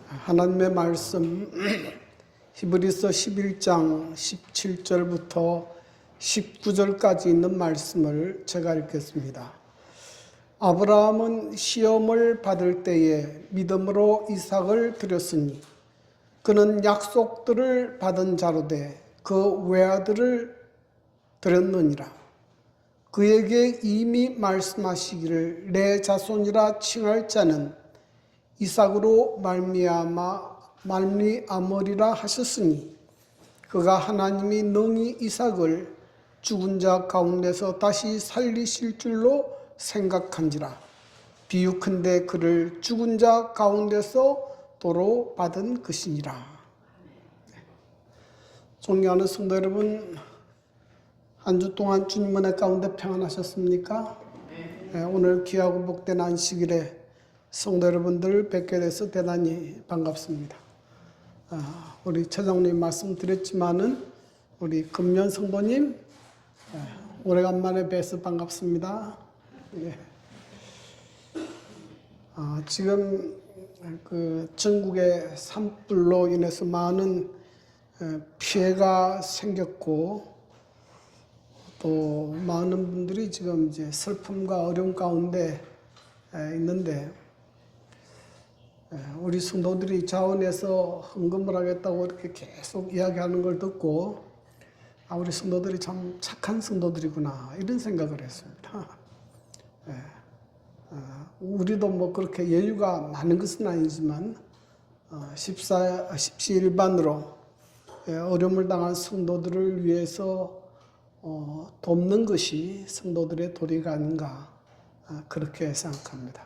하나님의 말씀 히브리서 11장 17절부터 19절까지 있는 말씀을 제가 읽겠습니다. 아브라함은 시험을 받을 때에 믿음으로 이삭을 드렸으니 그는 약속들을 받은 자로되 그 외아들을 드렸느니라. 그에게 이미 말씀하시기를 내 자손이라 칭할 자는 이삭으로 말미암으리라 하셨으니 그가 하나님이 능히 이삭을 죽은 자 가운데서 다시 살리실 줄로 생각한지라. 비유컨대 그를 죽은 자 가운데서 도로 받은 것이니라. 존경하는 성도 여러분, 한 주 동안 주님 은혜 가운데 평안하셨습니까? 네, 오늘 귀하고 복된 안식일에 성도 여러분들 뵙게 돼서 대단히 반갑습니다. 우리 처장님 말씀드렸지만은 우리 금년 성도님 오래간만에 뵈서 반갑습니다. 예. 지금 그 전국의 산불로 인해서 많은 피해가 생겼고 또 많은 분들이 지금 이제 슬픔과 어려움 가운데 있는데 우리 성도들이 자원해서 헌금을 하겠다고 이렇게 계속 이야기하는 걸 듣고 우리 성도들이 참 착한 성도들이구나 이런 생각을 했습니다. 우리도 뭐 그렇게 여유가 많은 것은 아니지만 십시일반으로 어려움을 당한 성도들을 위해서 돕는 것이 성도들의 도리가 아닌가 그렇게 생각합니다.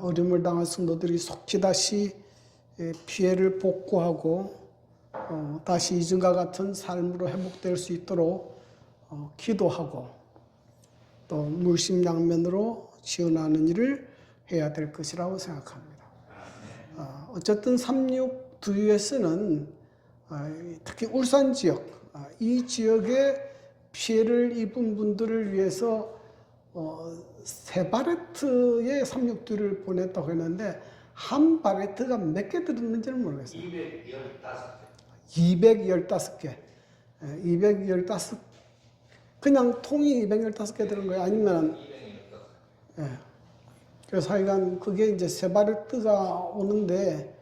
어려움을 당한 성도들이 속히 다시 피해를 복구하고 다시 이전과 같은 삶으로 회복될 수 있도록 기도하고 또 물심양면으로 지원하는 일을 해야 될 것이라고 생각합니다. 어쨌든 3.6두유에서는 특히 울산 지역, 이 지역에 피해를 입은 분들을 위해서 3바레트의 3.6두유를 보냈다고 했는데 한 바레트가 몇 개 들었는지는 모르겠어요. 215개. 215 그냥 통이 215개 들은 거예요? 아니면 그래서 하여간 그게 이제 3바레트가 오는데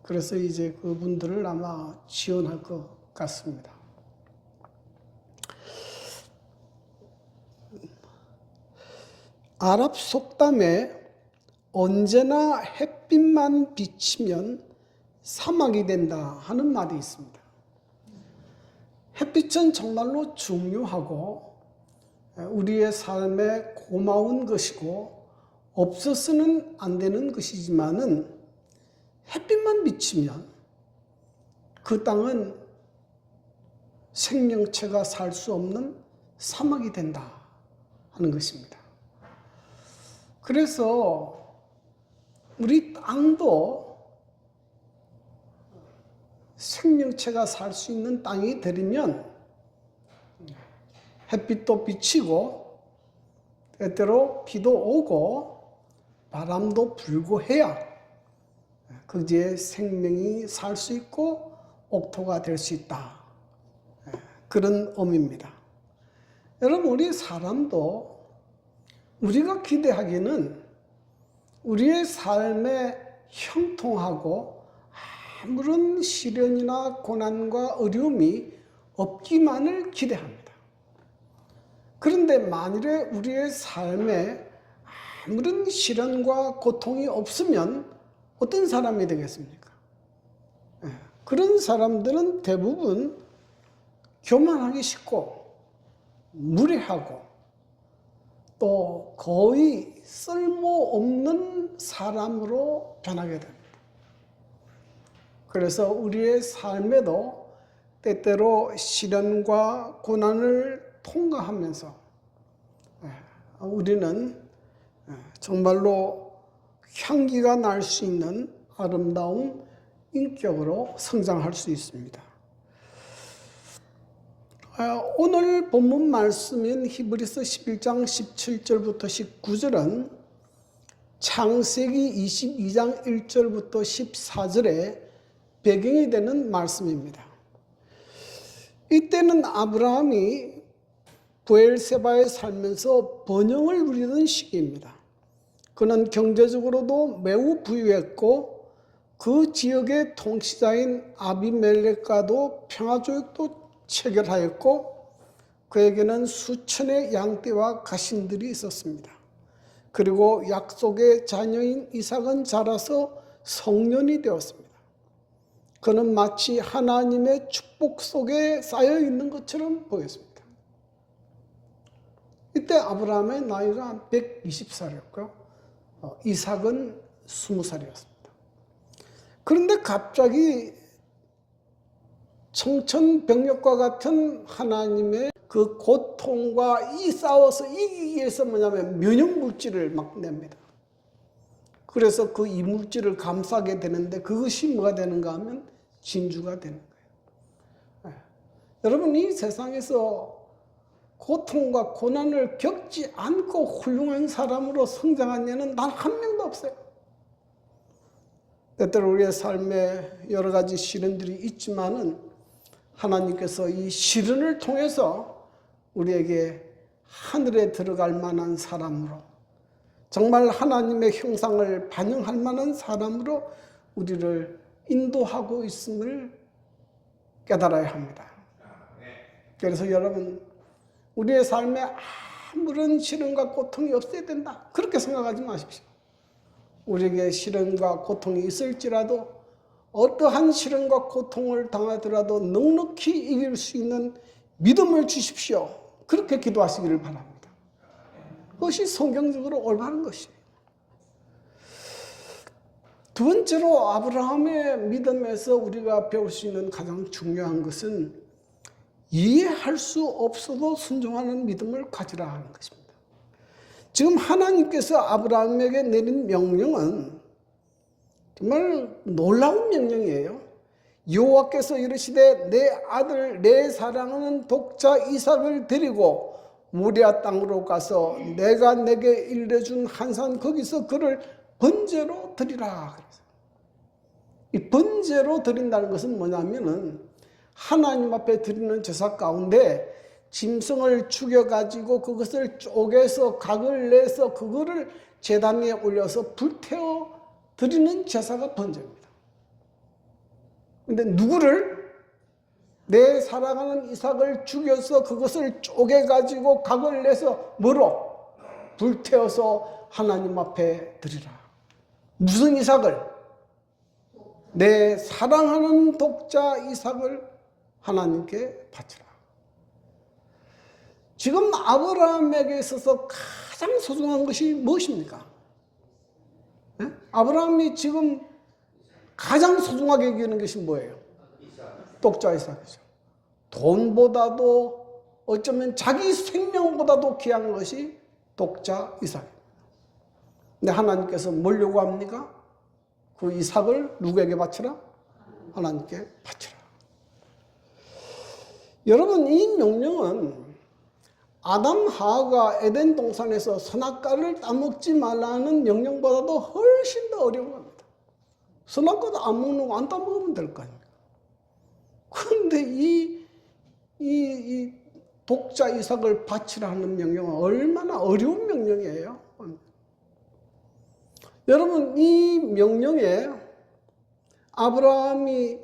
그래서 이제 그분들을 아마 지원할 것 같습니다. 아랍 속담에 언제나 햇빛만 비치면 사막이 된다 하는 말이 있습니다. 햇빛은 정말로 중요하고 우리의 삶에 고마운 것이고 없어서는 안 되는 것이지만은 햇빛만 비치면 그 땅은 생명체가 살 수 없는 사막이 된다 하는 것입니다. 그래서 우리 땅도 생명체가 살 수 있는 땅이 되려면 햇빛도 비치고 때때로 비도 오고 바람도 불고 해야 거기에 생명이 살 수 있고 옥토가 될 수 있다. 그런 의미입니다. 여러분, 우리 사람도 우리가 기대하기는 우리의 삶에 형통하고 아무런 시련이나 고난과 어려움이 없기만을 기대합니다. 그런데 만일에 우리의 삶에 아무런 시련과 고통이 없으면 어떤 사람이 되겠습니까? 그런 사람들은 대부분 교만하기 쉽고 무례하고 또 거의 쓸모없는 사람으로 변하게 됩니다. 그래서 우리의 삶에도 때때로 시련과 고난을 통과하면서 우리는 정말로 향기가 날 수 있는 아름다운 인격으로 성장할 수 있습니다. 오늘 본문 말씀인 히브리서 11장 17절부터 19절은 창세기 22장 1절부터 14절에 배경이 되는 말씀입니다. 이때는 아브라함이 브엘세바에 살면서 번영을 누리던 시기입니다. 그는 경제적으로도 매우 부유했고 그 지역의 통치자인 아비멜렉과도 평화조약도 체결하였고 그에게는 수천의 양떼와 가신들이 있었습니다. 그리고 약속의 자녀인 이삭은 자라서 성년이 되었습니다. 그는 마치 하나님의 축복 속에 쌓여 있는 것처럼 보였습니다. 이때 아브라함의 나이가 120살이었고요. 이삭은 20살이었습니다. 그런데 갑자기 청천벽력과 같은 하나님의 그 고통과 이 싸워서 이기기 위해서 뭐냐면 면역물질을 막 냅니다. 그래서 그 이물질을 감싸게 되는데 그것이 뭐가 되는가 하면 진주가 되는 거예요. 여러분, 이 세상에서 고통과 고난을 겪지 않고 훌륭한 사람으로 성장한 예는 단 한 명도 없어요. 때때로 우리의 삶에 여러 가지 시련들이 있지만은 하나님께서 이 시련을 통해서 우리에게 하늘에 들어갈 만한 사람으로, 정말 하나님의 형상을 반영할 만한 사람으로 우리를 인도하고 있음을 깨달아야 합니다. 그래서 여러분, 우리의 삶에 아무런 시련과 고통이 없어야 된다, 그렇게 생각하지 마십시오. 우리에게 시련과 고통이 있을지라도 어떠한 시련과 고통을 당하더라도 넉넉히 이길 수 있는 믿음을 주십시오, 그렇게 기도하시기를 바랍니다. 그것이 성경적으로 올바른 것이에요. 두 번째로 아브라함의 믿음에서 우리가 배울 수 있는 가장 중요한 것은 이해할 수 없어도 순종하는 믿음을 가지라 하는 것입니다. 지금 하나님께서 아브라함에게 내린 명령은 정말 놀라운 명령이에요. 여호와께서 이르시되 내 아들 내 사랑하는 독자 이삭을 데리고 모리아 땅으로 가서 내가 내게 일러준 한산 거기서 그를 번제로 드리라. 그래서 이 번제로 드린다는 것은 뭐냐면은 하나님 앞에 드리는 제사 가운데 짐승을 죽여가지고 그것을 쪼개서 각을 내서 그거를 제단 위에 올려서 불태워 드리는 제사가 번제입니다. 근데 누구를? 내 사랑하는 이삭을 죽여서 그것을 쪼개가지고 각을 내서 뭐로? 불태워서 하나님 앞에 드리라. 무슨 이삭을? 내 사랑하는 독자 이삭을 하나님께 바치라. 지금 아브라함에게 있어서 가장 소중한 것이 무엇입니까? 네? 아브라함이 지금 가장 소중하게 여기는 것이 뭐예요? 독자 이삭이죠. 돈보다도 어쩌면 자기 생명보다도 귀한 것이 독자 이삭입니다. 근데 하나님께서 뭘 요구합니까? 그 이삭을 누구에게 바치라? 하나님께 바치라. 여러분, 이 명령은 아담 하와가 에덴 동산에서 선악과를 따먹지 말라는 명령보다도 훨씬 더 어려운 겁니다. 선악과도 안 먹는 거 안 따먹으면 될 거 아닙니까? 그런데 이 독자 이삭을 바치라 하는 명령은 얼마나 어려운 명령이에요. 여러분, 이 명령에 아브라함이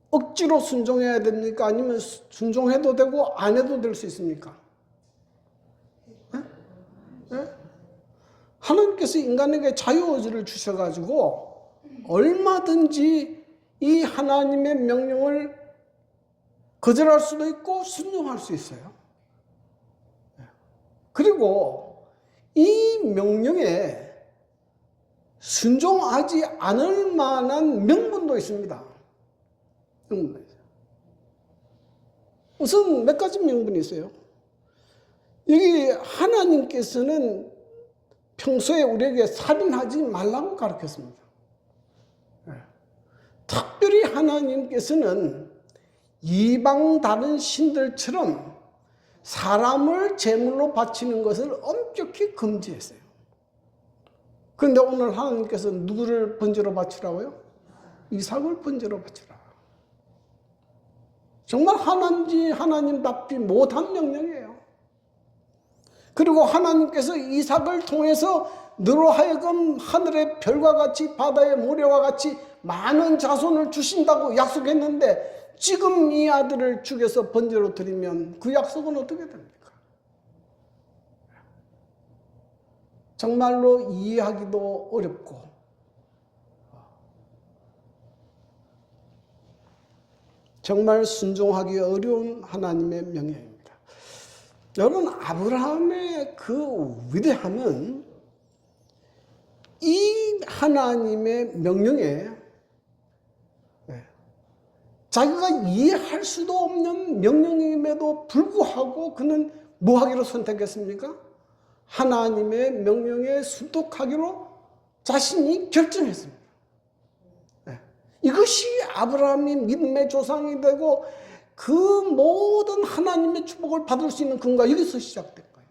억지로 순종해야 됩니까? 아니면 순종해도 되고 안 해도 될 수 있습니까? 네? 네? 하나님께서 인간에게 자유의지를 주셔가지고 얼마든지 이 하나님의 명령을 거절할 수도 있고 순종할 수 있어요. 그리고 이 명령에 순종하지 않을 만한 명분도 있습니다. 우선 몇 가지 명분이 있어요. 여기 하나님께서는 평소에 우리에게 살인하지 말라고 가르쳤습니다. 특별히 하나님께서는 이방 다른 신들처럼 사람을 제물로 바치는 것을 엄격히 금지했어요. 그런데 오늘 하나님께서 누구를 번제로 바치라고요? 이삭을 번제로 바치라. 정말 하나님답지 못한 명령이에요. 그리고 하나님께서 이삭을 통해서 너로 하여금 하늘의 별과 같이 바다의 모래와 같이 많은 자손을 주신다고 약속했는데 지금 이 아들을 죽여서 번제로 드리면 그 약속은 어떻게 됩니까? 정말로 이해하기도 어렵고 정말 순종하기 어려운 하나님의 명령입니다. 여러분, 아브라함의 그 위대함은 이 하나님의 명령에 자기가 이해할 수도 없는 명령임에도 불구하고 그는 뭐 하기로 선택했습니까? 하나님의 명령에 순종하기로 자신이 결정했습니다. 이것이 아브라함이 믿음의 조상이 되고 그 모든 하나님의 축복을 받을 수 있는 근거가 여기서 시작된 거예요.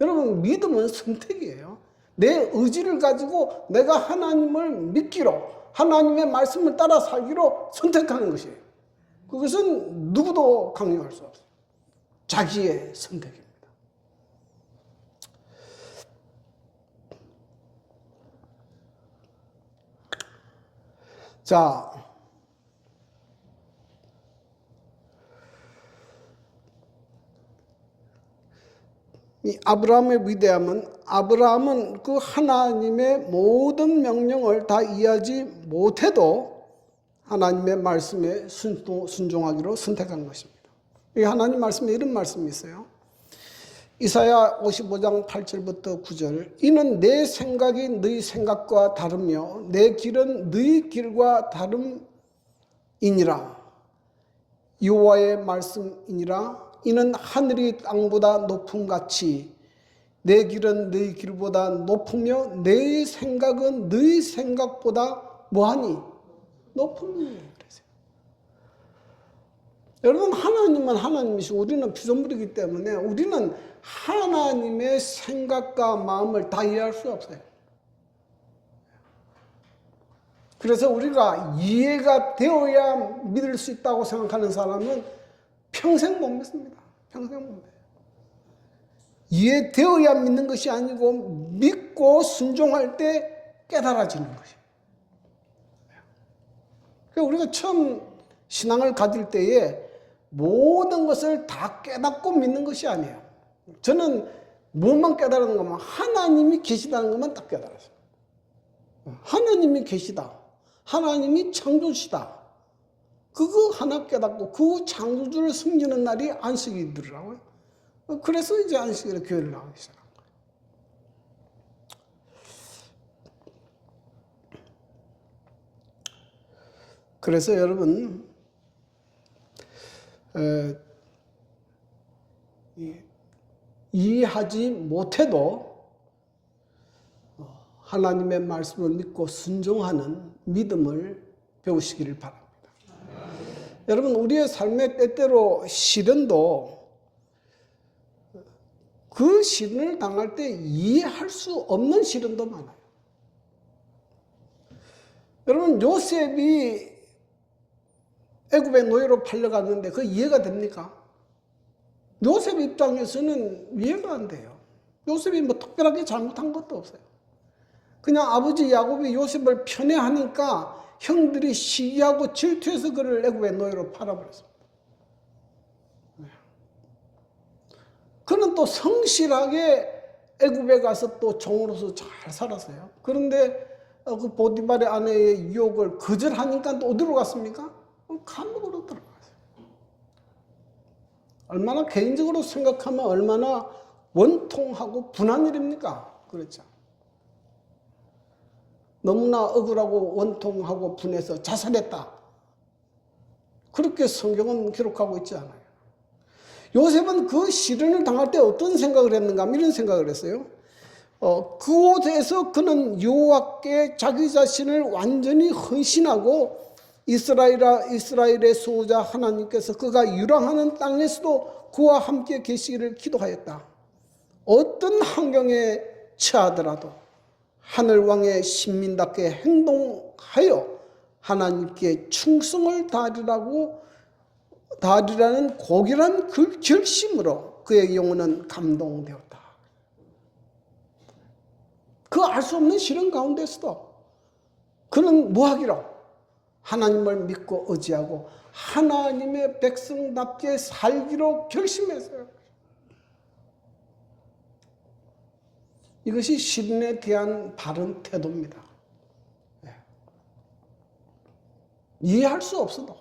여러분, 믿음은 선택이에요. 내 의지를 가지고 내가 하나님을 믿기로, 하나님의 말씀을 따라 살기로 선택하는 것이에요. 그것은 누구도 강요할 수 없어요. 자기의 선택입니다. 자, 이 아브라함의 위대함은 아브라함은 그 하나님의 모든 명령을 다 이해하지 못해도 하나님의 말씀에 순종하기로 선택한 것입니다. 이 하나님 말씀에 이런 말씀이 있어요. 이사야 55장 8절부터 9절. 이는 내 생각이 너희 생각과 다르며 내 길은 너희 길과 다름이니라. 여호와의 말씀이니라. 이는 하늘이 땅보다 높음같이 내 길은 너희 길보다 높으며 내 생각은 너희 생각보다 뭐하니? 높음이니. 여러분, 하나님은 하나님이시고 우리는 피조물이기 때문에 우리는 하나님의 생각과 마음을 다 이해할 수 없어요. 그래서 우리가 이해가 되어야 믿을 수 있다고 생각하는 사람은 평생 못 믿습니다. 평생 못 믿어요. 이해되어야 믿는 것이 아니고 믿고 순종할 때 깨달아지는 것이에요. 그러니까 우리가 처음 신앙을 가질 때에 모든 것을 다 깨닫고 믿는 것이 아니에요. 저는 무엇만 깨달은 것만, 하나님이 계시다는 것만 딱 깨달았어요. 하나님이 계시다. 하나님이 창조주시다. 그거 하나 깨닫고 그 창조주를 섬기는 날이 안식일이더라고요. 그래서 이제 안식일에 교회를 나가기 시작한 거예요. 그래서 여러분, 이해하지 못해도 하나님의 말씀을 믿고 순종하는 믿음을 배우시기를 바랍니다. 여러분, 우리의 삶의 때때로 시련도 그 시련을 당할 때 이해할 수 없는 시련도 많아요. 여러분, 요셉이 애굽의 노예로 팔려갔는데 그 이해가 됩니까? 요셉 입장에서는 이해가 안 돼요. 요셉이 뭐 특별하게 잘못한 것도 없어요. 그냥 아버지 야곱이 요셉을 편애하니까 형들이 시기하고 질투해서 그를 애굽의 노예로 팔아버렸습니다. 그는 또 성실하게 애굽에 가서 또 종으로서 잘 살았어요. 그런데 그 보디발의 아내의 유혹을 거절하니까 또 어디로 갔습니까? 감옥으로 들어갔어요. 얼마나 개인적으로 생각하면 얼마나 원통하고 분한 일입니까? 그렇죠. 너무나 억울하고 원통하고 분해서 자살했다. 그렇게 성경은 기록하고 있지 않아요. 요셉은 그 시련을 당할 때 어떤 생각을 했는가? 이런 생각을 했어요. 그곳에서 그는 여호와께 자기 자신을 완전히 헌신하고 이스라엘의 수호자 하나님께서 그가 유랑하는 땅에서도 그와 함께 계시기를 기도하였다. 어떤 환경에 처하더라도 하늘왕의 신민답게 행동하여 하나님께 충성을 다하리라는 고결한 그 결심으로 그의 영혼은 감동되었다. 그 알 수 없는 시련 가운데서도 그는 뭐하기로? 하나님을 믿고 의지하고 하나님의 백성답게 살기로 결심했어요. 이것이 시련에 대한 바른 태도입니다. 이해할 수 없어도.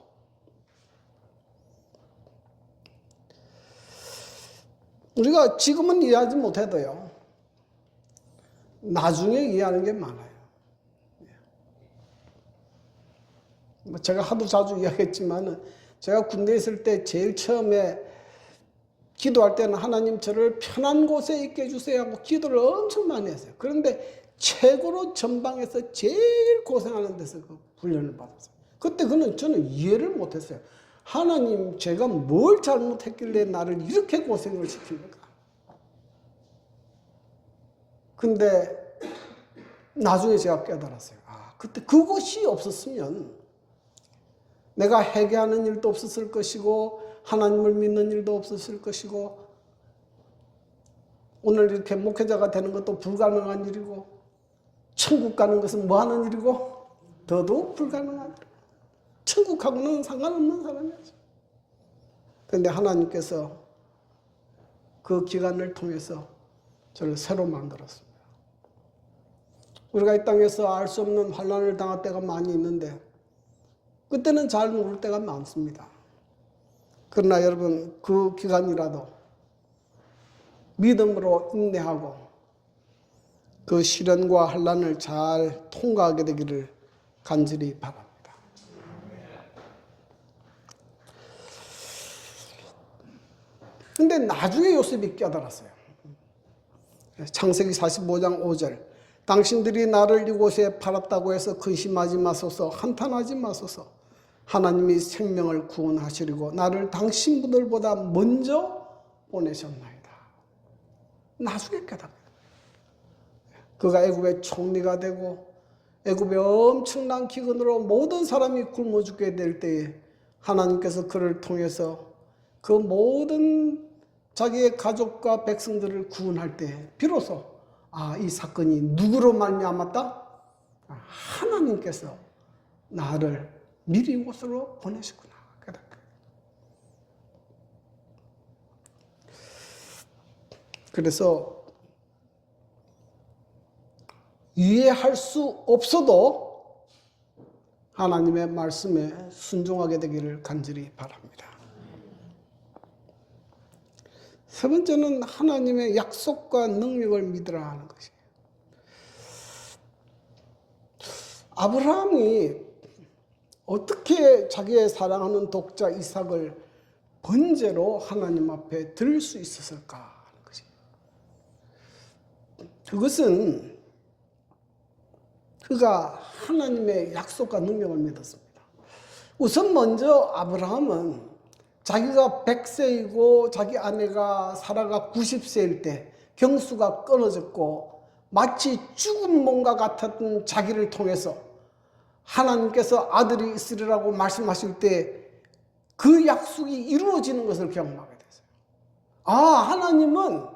우리가 지금은 이해하지 못해도요, 나중에 이해하는 게 많아요. 제가 하도 자주 이야기했지만, 제가 군대에 있을 때 제일 처음에 기도할 때는 하나님 저를 편한 곳에 있게 해주세요 하고 기도를 엄청 많이 했어요. 그런데 최고로 전방에서 제일 고생하는 데서 그 훈련을 받았어요. 그때 저는 이해를 못했어요. 하나님, 제가 뭘 잘못했길래 나를 이렇게 고생을 시킵니까? 근데 나중에 제가 깨달았어요. 그때 그것이 없었으면 내가 회개하는 일도 없었을 것이고 하나님을 믿는 일도 없었을 것이고 오늘 이렇게 목회자가 되는 것도 불가능한 일이고 천국 가는 것은 뭐 하는 일이고 더더욱 불가능한 일. 천국하고는 상관없는 사람이었죠. 그런데 하나님께서 그 기간을 통해서 저를 새로 만들었습니다. 우리가 이 땅에서 알 수 없는 환난을 당할 때가 많이 있는데 그때는 잘 모를 때가 많습니다. 그러나 여러분, 그 기간이라도 믿음으로 인내하고 그 시련과 환난을 잘 통과하게 되기를 간절히 바랍니다. 근데 나중에 요셉이 깨달았어요. 창세기 45장 5절. 당신들이 나를 이곳에 팔았다고 해서 근심하지 마소서, 한탄하지 마소서. 하나님이 생명을 구원하시려고 나를 당신들보다 먼저 보내셨나이다. 나중에 깨달아요. 그가 애굽의 총리가 되고 애굽의 엄청난 기근으로 모든 사람이 굶어 죽게 될 때에 하나님께서 그를 통해서 그 모든 자기의 가족과 백성들을 구원할 때 비로소 이 사건이 누구로 말미암았다? 하나님께서 나를 미리 이곳으로 보내셨구나. 그래서 이해할 수 없어도 하나님의 말씀에 순종하게 되기를 간절히 바랍니다. 세 번째는 하나님의 약속과 능력을 믿으라 하는 것이에요. 아브라함이 어떻게 자기의 사랑하는 독자 이삭을 번제로 하나님 앞에 드릴 수 있었을까 하는 것이에요. 그것은 그가 하나님의 약속과 능력을 믿었습니다. 우선 먼저 아브라함은 자기가 100세이고 자기 아내가 사라가 90세일 때 경수가 끊어졌고 마치 죽은 몸과 같았던 자기를 통해서 하나님께서 아들이 있으리라고 말씀하실 때 그 약속이 이루어지는 것을 경험하게 됐어요. 하나님은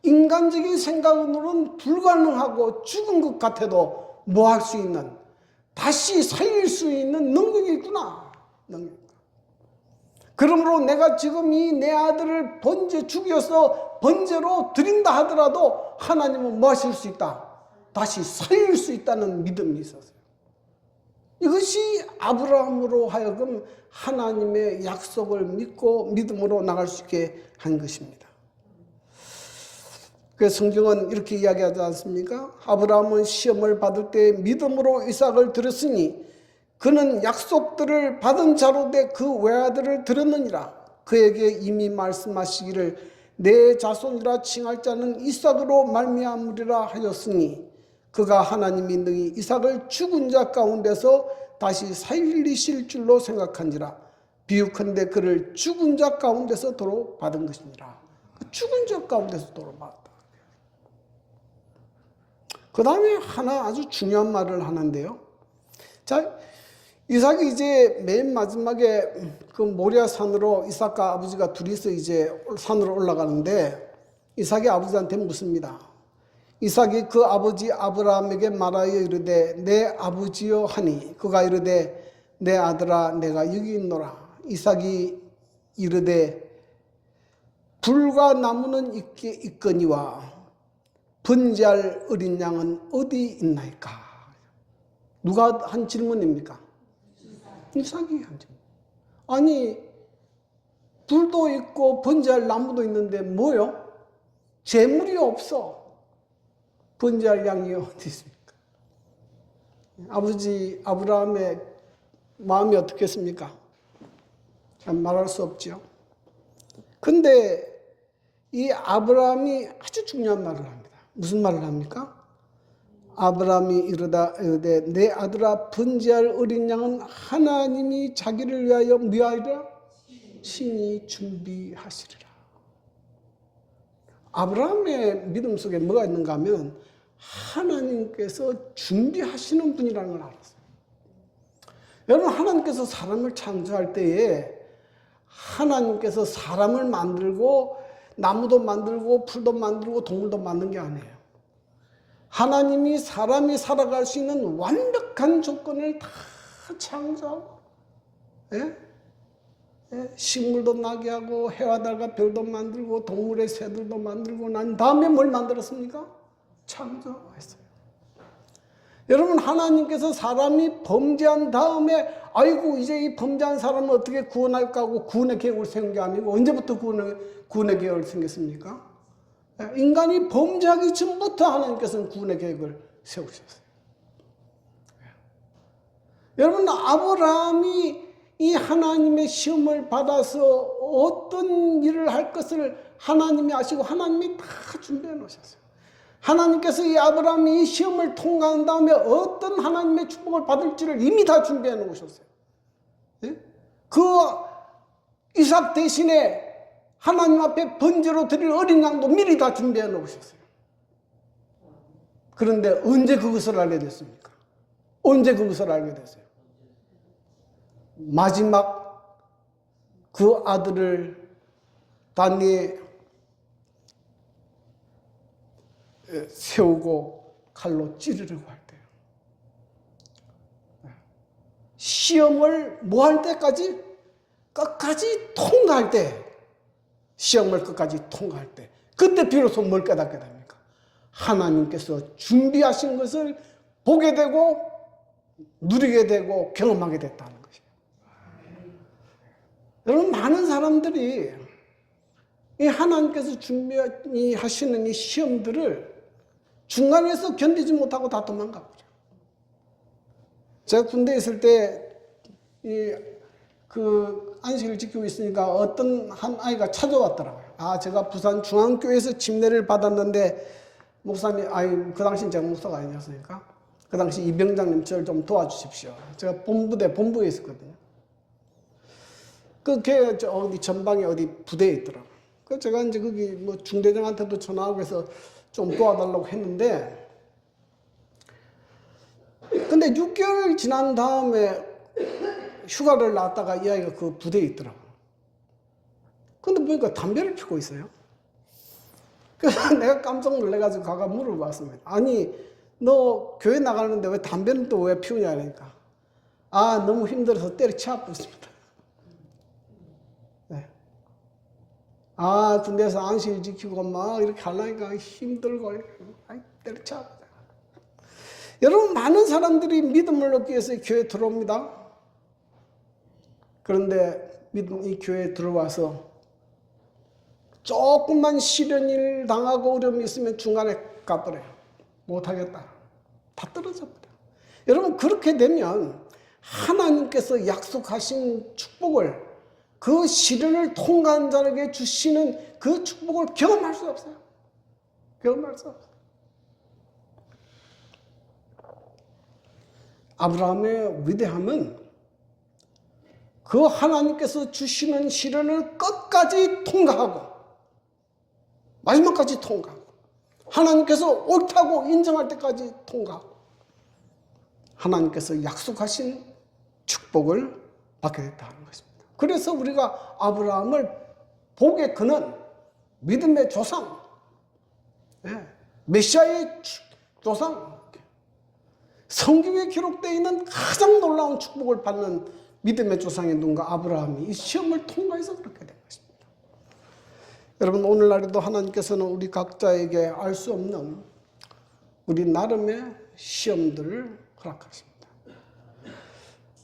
인간적인 생각으로는 불가능하고 죽은 것 같아도 뭐 할 수 있는, 다시 살릴 수 있는 능력이 있구나. 그러므로 내가 지금 이 내 아들을 번제 죽여서 번제로 드린다 하더라도 하나님은 뭐 하실 수 있다? 다시 살릴 수 있다는 믿음이 있었어요. 이것이 아브라함으로 하여금 하나님의 약속을 믿고 믿음으로 나갈 수 있게 한 것입니다. 그래서 성경은 이렇게 이야기하지 않습니까? 아브라함은 시험을 받을 때 믿음으로 이삭을 드렸으니 그는 약속들을 받은 자로 돼 그 외아들을 드렸느니라. 그에게 이미 말씀하시기를 내 자손이라 칭할 자는 이삭으로 말미암으리라 하였으니 그가 하나님이 능히 이삭을 죽은 자 가운데서 다시 살리실 줄로 생각한지라. 비유컨대 그를 죽은 자 가운데서 도로 받은 것이니라. 죽은 자 가운데서 도로 받았다. 그 다음에 하나 아주 중요한 말을 하는데요. 자, 이삭이 이제 맨 마지막에 그 모리아 산으로 이삭과 아버지가 둘이서 이제 산으로 올라가는데 이삭이 아버지한테 묻습니다. 이삭이 그 아버지 아브라함에게 말하여 이르되 내 아버지여 하니 그가 이르되 내 아들아 내가 여기 있노라. 이삭이 이르되 불과 나무는 있거니와 번제할 어린 양은 어디 있나이까? 누가 한 질문입니까? 이삭이 한 질문. 아니 불도 있고 번제할 나무도 있는데 뭐요? 재물이 없어. 번제할 양이 어디 있습니까? 아버지 아브라함의 마음이 어떻겠습니까? 말할 수 없죠. 근데 이 아브라함이 아주 중요한 말을 합니다. 무슨 말을 합니까? 아브라함이 이르되 내 아들아 번제할 어린 양은 하나님이 자기를 위하여 뭐하리라? 친히 준비하시리라. 아브라함의 믿음 속에 뭐가 있는가 하면 하나님께서 준비하시는 분이라는 걸 알았어요. 여러분, 하나님께서 사람을 창조할 때에 하나님께서 사람을 만들고 나무도 만들고 풀도 만들고 동물도 만든 게 아니에요. 하나님이 사람이 살아갈 수 있는 완벽한 조건을 다 창조하고, 예? 예? 식물도 나게 하고 해와 달과 별도 만들고 동물의 새들도 만들고 난 다음에 뭘 만들었습니까? 창조했어요. 여러분, 하나님께서 사람이 범죄한 다음에 아이고 이제 이 범죄한 사람을 어떻게 구원할까 하고 구원의 계획을 세운 게 아니고 언제부터 구원의 계획을 생겼습니까? 인간이 범죄하기 전부터 하나님께서는 구원의 계획을 세우셨어요. 여러분, 아브라함이 이 하나님의 시험을 받아서 어떤 일을 할 것을 하나님이 아시고 하나님이 다 준비해 놓으셨어요. 하나님께서 이 아브라함이 이 시험을 통과한 다음에 어떤 하나님의 축복을 받을지를 이미 다 준비해 놓으셨어요. 그 이삭 대신에 하나님 앞에 번제로 드릴 어린 양도 미리 다 준비해 놓으셨어요. 그런데 언제 그것을 알게 됐습니까? 언제 그것을 알게 됐어요? 마지막 그 아들을 단위에 세우고 칼로 찌르려고 할 때요. 시험을 뭐 할 때까지? 끝까지 통과할 때. 시험을 끝까지 통과할 때. 그때 비로소 뭘 깨닫게 됩니까? 하나님께서 준비하신 것을 보게 되고 누리게 되고 경험하게 됐다는 것이에요. 여러분, 많은 사람들이 이 하나님께서 준비하시는 이 시험들을 중간에서 견디지 못하고 다 도망가버려요. 제가 군대에 있을 때 안식을 지키고 있으니까 어떤 한 아이가 찾아왔더라고요. 제가 부산 중앙교회에서 침례를 받았는데 목사님, 그 당시는 제가 목사가 아니었으니까 그 당시 이병장님 저를 좀 도와주십시오. 제가 본부에 있었거든요. 그 교회 어디 전방에 어디 부대에 있더라고요. 그래서 제가 이제 거기 뭐 중대장한테도 전화하고 해서 좀 도와달라고 했는데, 근데 6개월 지난 다음에 휴가를 나왔다가 이 아이가 그 부대에 있더라고요. 근데 보니까 담배를 피우고 있어요. 그래서 내가 깜짝 놀래가지고 가가 물어봤습니다. 아니, 너 교회 나가는데 왜 담배는 또 왜 피우냐 그러니까, 너무 힘들어서 때려치우고 있습니다. 네. 군대에서 안식일 지키고 막 이렇게 하려니까 힘들고 때려치우고. 여러분, 많은 사람들이 믿음을 얻기 위해서 교회에 들어옵니다. 그런데 이 교회에 들어와서 조금만 시련을 당하고 어려움이 있으면 중간에 가버려요. 못하겠다. 다 떨어져 버려요. 여러분, 그렇게 되면 하나님께서 약속하신 축복을, 그 시련을 통과한 자에게 주시는 그 축복을 경험할 수 없어요. 경험할 수 없어요. 아브라함의 위대함은 그 하나님께서 주시는 시련을 끝까지 통과하고 마지막까지 통과하고 하나님께서 옳다고 인정할 때까지 통과. 하나님께서 약속하신 축복을 받게 됐다는 것입니다. 그래서 우리가 아브라함을 복의 근원, 믿음의 조상, 메시아의 조상, 성경에 기록되어 있는 가장 놀라운 축복을 받는 믿음의 조상의 누군가 아브라함이 이 시험을 통과해서 그렇게 된 것입니다. 여러분, 오늘날에도 하나님께서는 우리 각자에게 알 수 없는 우리 나름의 시험들을 허락하십니다.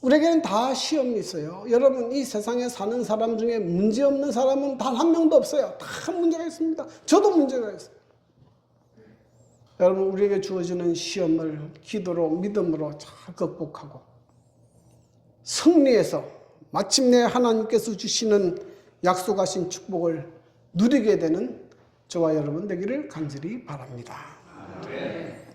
우리에게는 다 시험이 있어요. 여러분, 이 세상에 사는 사람 중에 문제 없는 사람은 단 한 명도 없어요. 다 문제가 있습니다. 저도 문제가 있어요. 여러분, 우리에게 주어지는 시험을 기도로, 믿음으로 잘 극복하고 승리해서 마침내 하나님께서 주시는 약속하신 축복을 누리게 되는 저와 여러분 되기를 간절히 바랍니다. 아멘.